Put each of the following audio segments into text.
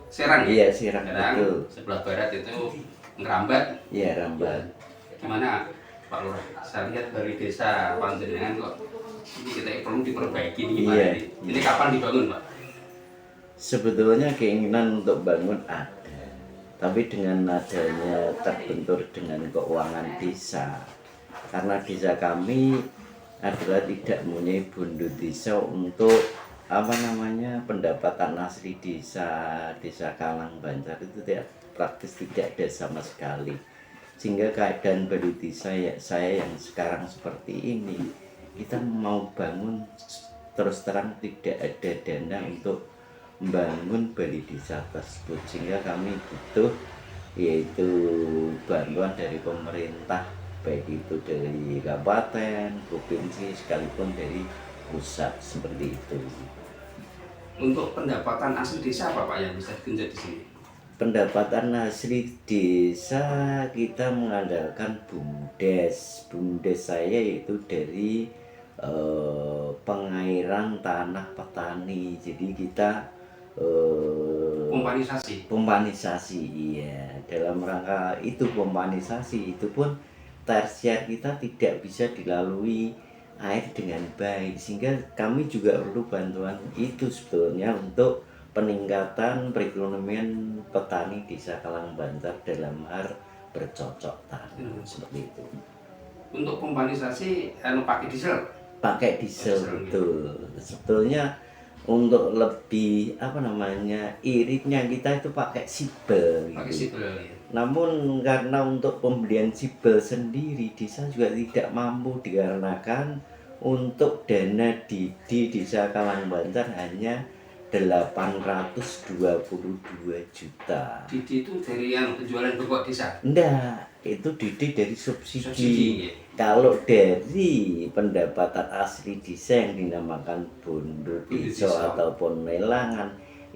Serang. Iya, Serang, Serang. betul. Sebelah barat itu Ngerambat. Iya, Rambat. Gimana Pak Lurah? Saya lihat dari desa Panjenengan kok ini kita perlu diperbaiki ini gimana Iya, nih? Ini kapan dibangun, Pak? Sebetulnya keinginan untuk bangun ada, tapi dengan adanya terbentur dengan keuangan desa, karena desa kami adalah tidak mempunyai bondo desa untuk pendapatan asli desa Kalang Banjar itu praktis tidak ada sama sekali, sehingga keadaan baru desa saya yang sekarang seperti ini, kita mau bangun terus terang tidak ada dana untuk membangun balai desa tersebut, sehingga kami butuh yaitu bantuan dari pemerintah, baik itu dari kabupaten, provinsi, sekalipun dari pusat, seperti itu. Untuk pendapatan asli desa apa Pak yang bisa digenjot di sini? Pendapatan asli desa kita mengandalkan BUMDes. BUMDes saya itu dari pengairan tanah petani. Jadi kita pompanisasi, iya. Dalam rangka itu pompanisasi itu pun tersier kita tidak bisa dilalui air dengan baik, sehingga kami juga perlu bantuan itu sebetulnya untuk peningkatan perekonomian petani desa Kalang Banjar dalam hal bercocok tanam, seperti itu. Untuk pompanisasi pakai diesel? Pakai diesel, betul. Sebetulnya untuk lebih iritnya kita itu pakai sibel. Pakai sibel, ya. Namun karena untuk pembelian sibel sendiri desa juga tidak mampu, dikarenakan untuk dana di desa Kalang Banjar hanya 822 juta. Didi itu dari yang penjualan pokok desa? Enggak, itu Didi dari subsidi. Ya? Kalau dari pendapatan asli desa yang dinamakan bondo desa ataupun lelangan,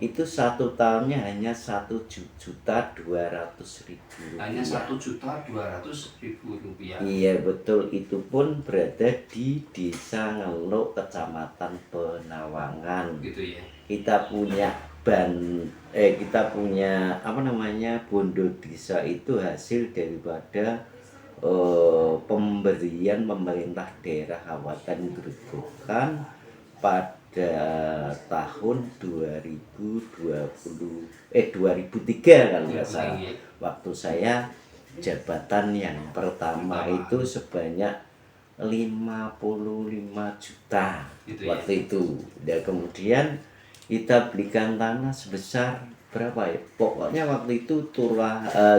itu satu tahunnya hanya 1.200.000 rupiah. Hanya 1.200.000 rupiah. Iya betul, itu pun berada di Desa Ngeluk, Kecamatan Penawangan. Gitu ya. Kita punya bondo desa itu hasil daripada pemberian pemerintah daerah Kabupaten Grobogan pada tahun 2003 kalau nggak salah. Waktu saya jabatan yang pertama itu sebanyak 55 juta gitu waktu ya? Itu. Dan kemudian kita belikan tanah sebesar berapa ya? Pokoknya waktu itu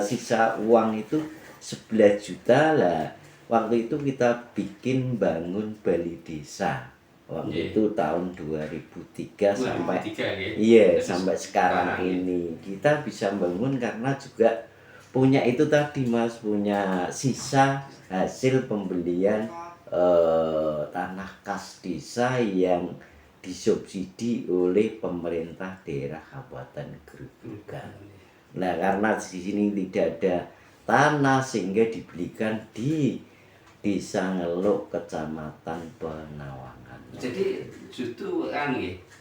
sisa uang itu 11 juta lah. Waktu itu kita bikin bangun balai desa. Waktu itu tahun 2003 sampai sampai sekarang ini kita bisa bangun karena juga punya itu tadi Mas, punya sisa hasil pembelian tanah kas desa yang disubsidi oleh pemerintah daerah Kabupaten Grobogan. Nah, karena di sini tidak ada tanah sehingga dibelikan di Desa Ngeluk, Kecamatan Penawangan. Jadi justru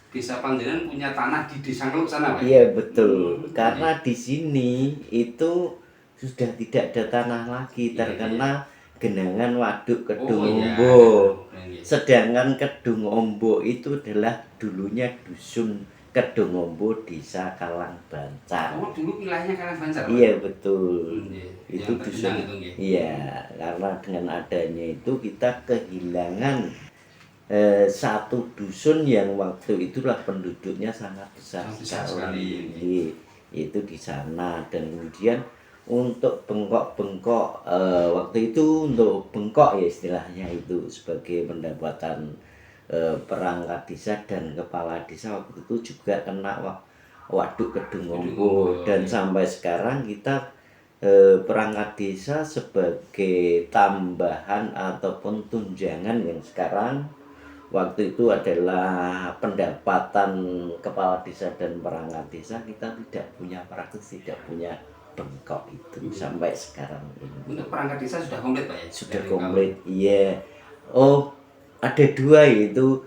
Desa Panjenengan punya tanah di Desa Ngeluk sana, Pak? Iya betul. Karena di sini itu sudah tidak ada tanah lagi, terkena genangan waduk Kedung Ombo. Sedangkan Kedung Ombo itu adalah dulunya dusun Kedung Ombo, Desa Kalang Banjar. Oh, dulu wilayahnya Kalang Banjar? Iya betul. Itu dusun. Iya, karena dengan adanya itu kita kehilangan satu dusun yang waktu itulah penduduknya sangat besar sekali. Itu di sana. Dan kemudian untuk bengkok-bengkok waktu itu, untuk bengkok ya istilahnya itu sebagai pendapatan perangkat desa dan kepala desa waktu itu juga kena waduk Kedung Ombo. Dan sampai sekarang kita perangkat desa sebagai tambahan ataupun tunjangan yang sekarang waktu itu adalah pendapatan kepala desa dan perangkat desa, kita tidak punya bengkok itu sampai sekarang ini. Untuk perangkat desa sudah komplit Pak ya? Sudah komplit, iya. Oh, ada dua, yaitu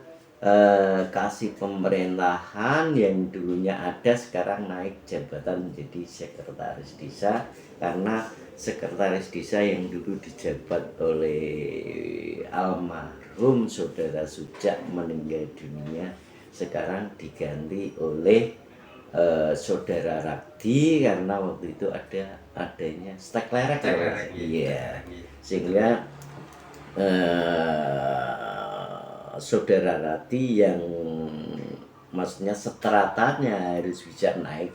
kasih pemerintahan yang dulunya ada sekarang naik jabatan menjadi sekretaris desa, karena sekretaris desa yang dulu dijabat oleh almarhum saudara Sujak meninggal dunia sekarang diganti oleh saudara Rakdi, karena waktu itu adanya stek lerek ya, Mas? Iya, sehingga saudara Rati yang maksudnya seteratanya harus bisa naik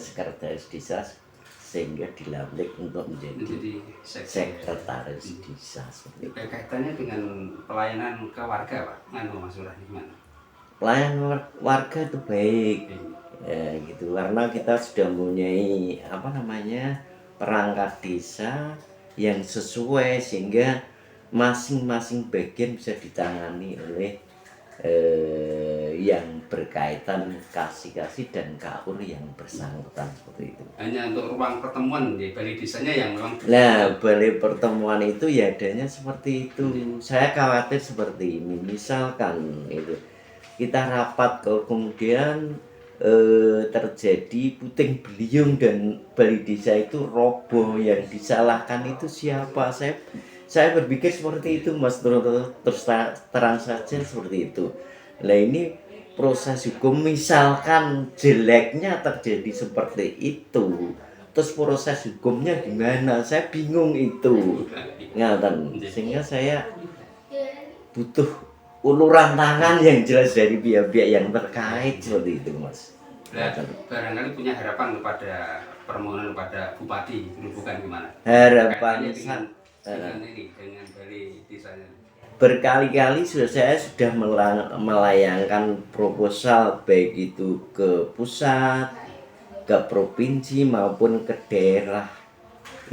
sekretaris desa, sehingga dilantik untuk menjadi sekretaris desa. Seperti itu. Kaitannya dengan pelayanan ke warga, Pak, Mas Lurah, gimana? Pelayanan warga itu baik, ya, gitu, karena kita sudah mempunyai perangkat desa yang sesuai, sehingga masing-masing bagian bisa ditangani oleh yang berkaitan kasih dan kaur yang bersangkutan, seperti itu. Hanya untuk ruang pertemuan di balai desanya yang memang. Nah, balai pertemuan itu ya adanya seperti itu. Saya khawatir seperti ini, misalkan itu kita rapat kemudian terjadi puting beliung dan balai desa itu roboh, yang disalahkan itu siapa? Saya berpikir seperti itu, Mas, terus terang saja seperti itu. Nah, ini proses hukum, misalkan jeleknya terjadi seperti itu, terus proses hukumnya gimana? Saya bingung itu, ngaten. Sehingga saya butuh uluran tangan yang jelas dari pihak-pihak yang terkait, seperti itu, Mas. Nah, barangkali punya harapan kepada permohonan kepada Bupati Gerobokan gimana? Harapan dengan balai desanya. Berkali-kali saya sudah melayangkan proposal, baik itu ke pusat, ke provinsi maupun ke daerah.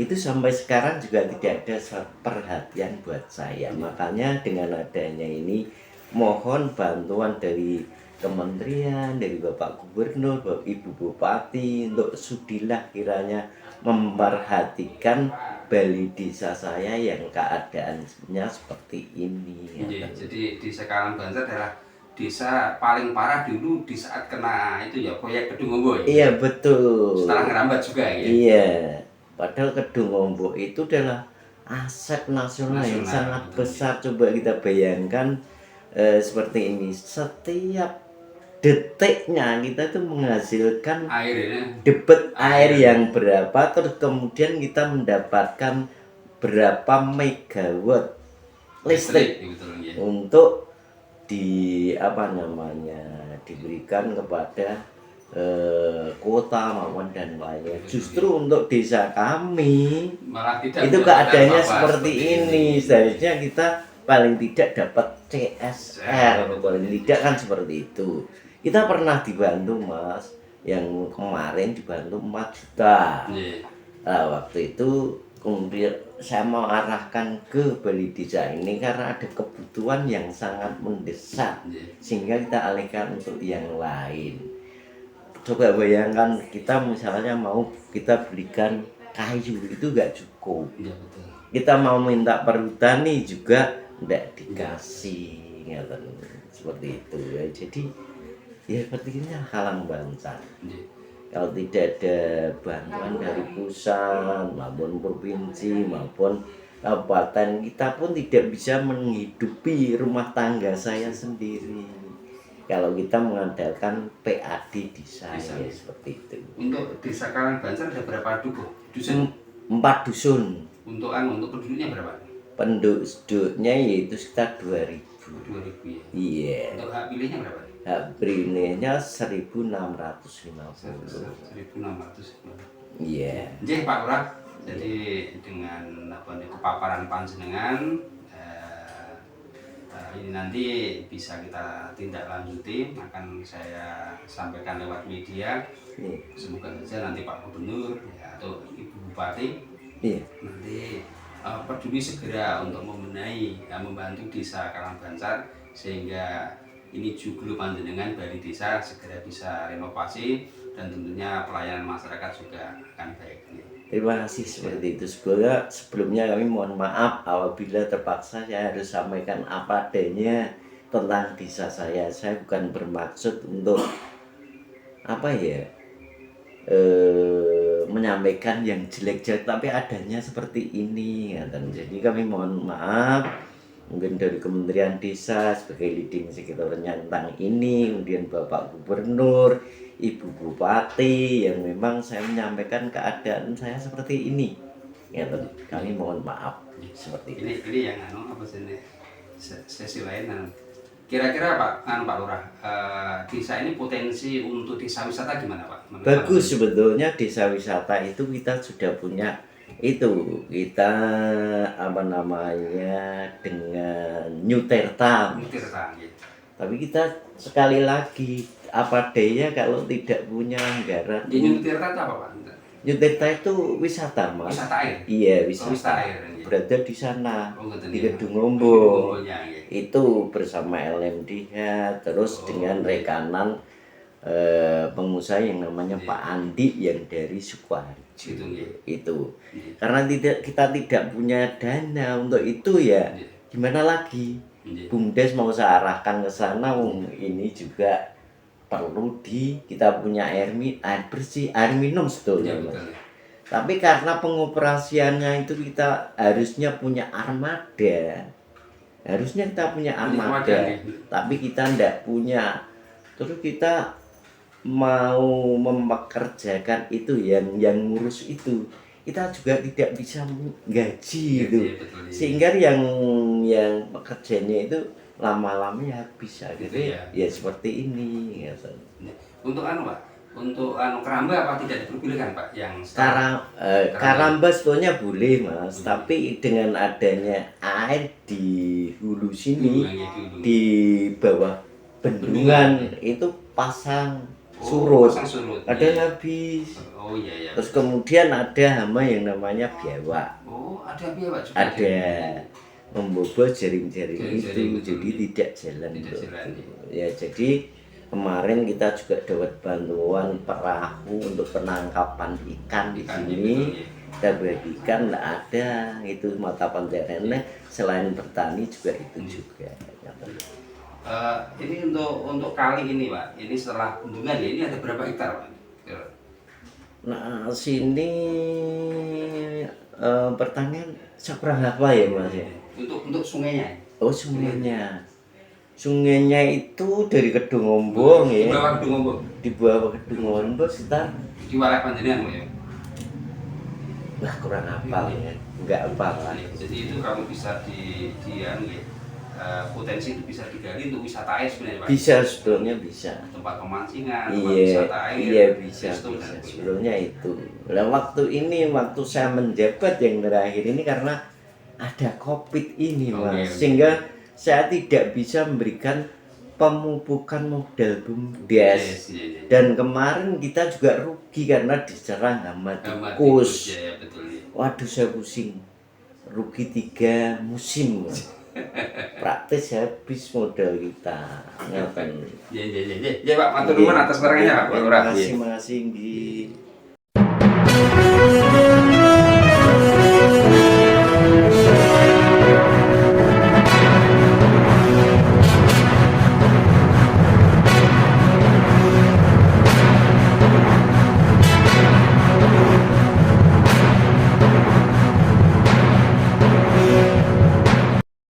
Itu sampai sekarang juga tidak ada perhatian buat saya. Makanya dengan adanya ini, mohon bantuan dari kementerian, dari Bapak Gubernur, Bapak Ibu Bupati, untuk sudilah kiranya memperhatikan balai desa saya yang keadaannya seperti ini. Ya, jadi desa Karangbanjar adalah desa paling parah dulu di saat kena itu ya, proyek Kedung Ombok. Iya, betul. Setelah ngerambat juga ya. Iya, padahal Kedung Ombok itu adalah aset nasional yang sangat besar. Coba kita bayangkan seperti ini, setiap detiknya kita tuh menghasilkan debit air yang berapa, terus kemudian kita mendapatkan berapa megawatt listrik untuk diberikan kepada kota maupun dan lainnya. Justru untuk desa kami malah itu keadaannya seperti ini. Seharusnya kita paling tidak dapat CSR, paling tidak kan seperti itu. Kita pernah dibantu, Mas, yang kemarin dibantu 4 juta. Nah, waktu itu kemudian saya mau arahkan ke balai desa ini karena ada kebutuhan yang sangat mendesak, sehingga kita alihkan untuk yang lain. Coba bayangkan, kita misalnya mau kita belikan kayu, itu gak cukup. Kita mau minta perhutani juga tidak dikasih, seperti itu ya. Jadi ya seperti ini halang bantal. Kalau tidak ada bantuan dari pusat maupun provinsi maupun kabupaten, kita pun tidak bisa menghidupi rumah tangga saya sendiri kalau kita mengandalkan PAD di saya. Seperti itu. Untuk desa Karangbanjar ada berapa dusun? 4 dusun. Untuk penduduknya berapa? Penduduknya yaitu sekitar 2000 ya? Iya. Untuk hak pilihnya berapa? Hak pilihnya 1650. 1650. Iya. Jadi Pak Lurah, jadi dengan kepaparan panjenengan ini nanti bisa kita tindak lanjuti, akan saya sampaikan lewat media. Semoga saja nanti Pak Gubernur ya, atau Ibu Bupati nanti peduli segera untuk membantu desa Karangbanjar, sehingga ini juglo panjenengan balai desa segera bisa renovasi dan tentunya pelayanan masyarakat juga akan baik. Terima kasih, seperti itu. Sebelumnya kami mohon maaf apabila terpaksa saya harus sampaikan apa adanya tentang desa saya bukan bermaksud untuk apa ya, menyampaikan yang jelek-jelek, tapi adanya seperti ini ya. Jadi kami mohon maaf mungkin dari Kementerian Desa sebagai leading sekretarnya tentang ini, kemudian Bapak Gubernur, Ibu Bupati, yang memang saya menyampaikan keadaan saya seperti ini ya. Kami mohon maaf seperti ini yang apa sih ini sesi lain. Kira-kira Pak Lurah, desa ini potensi untuk desa wisata gimana Pak? Bagus sebetulnya desa wisata itu kita sudah punya itu, kita apa namanya dengan New Tirta. Tapi kita sekali lagi apa daya kalau tidak punya anggaran. New Tirta itu apa Pak? New Tirta itu wisata Mas. Wisata air? Iya, wisata air. Berada di sana, di Kedungombo. Itu bersama LMDH, terus dengan rekanan pengusaha yang namanya Pak Andi yang dari Sukoharjo. Itu karena kita tidak punya dana untuk itu ya, gimana lagi. BUMDes mau saya arahkan ke sana, ini juga perlu kita punya air bersih, air minum sebetulnya Mas. Tapi karena pengoperasiannya itu kita harusnya punya armada. Harusnya kita punya armada, tapi kita tidak punya. Terus kita mau mempekerjakan itu yang ngurus itu, kita juga tidak bisa gaji itu, sehingga yang pekerjanya itu lama-lama ya habis gitu ya seperti ini ya. Untuk Pak, untuk keramba apa tidak diperbolehkan Pak? Yang karamba sebetulnya boleh Mas, tapi dengan adanya air di hulu sini, di bawah bendungan itu pasang surut, kadang habis. Iya. Terus kemudian ada hama yang namanya biawak. Ada biawak juga. Ada membobol jaring-jaring itu, jadi tidak jalan. Ya, jadi kemarin kita juga dapat bantuan perahu untuk penangkapan ikan di sini. Kita bagikan, nggak ada itu mata pencariannya selain bertani juga itu juga. Ini untuk kali ini Pak, ini setelah bendungan ya, ini ada berapa hektar Pak? Nah sini pertanian seberapa ya Mas ya? Untuk sungainya? Oh sungainya. Sungainya itu dari Kedungombo ya. Di bawah Kedungombo? Di bawah Kedungombo sekitar di Warak Panjenengan ya? Nah kurang hafal ya, enggak hafal. Jadi itu kalau bisa potensi itu bisa digali untuk wisata air sebenarnya Pak? Bisa, sebetulnya bisa. Tempat pemancingan, tempat Iya, wisata air. Iya bisa. Sebetulnya itu. Nah waktu saya menjabat yang terakhir ini karena ada COVID ini Mas, sehingga saya tidak bisa memberikan pemupukan modal BUMDes. Dan kemarin kita juga rugi karena diserang hama tikus. Waduh saya pusing, rugi 3 musim praktis habis modal kita. Ya Pak, matur nuwun atas keterangannya Pak. Terima kasih.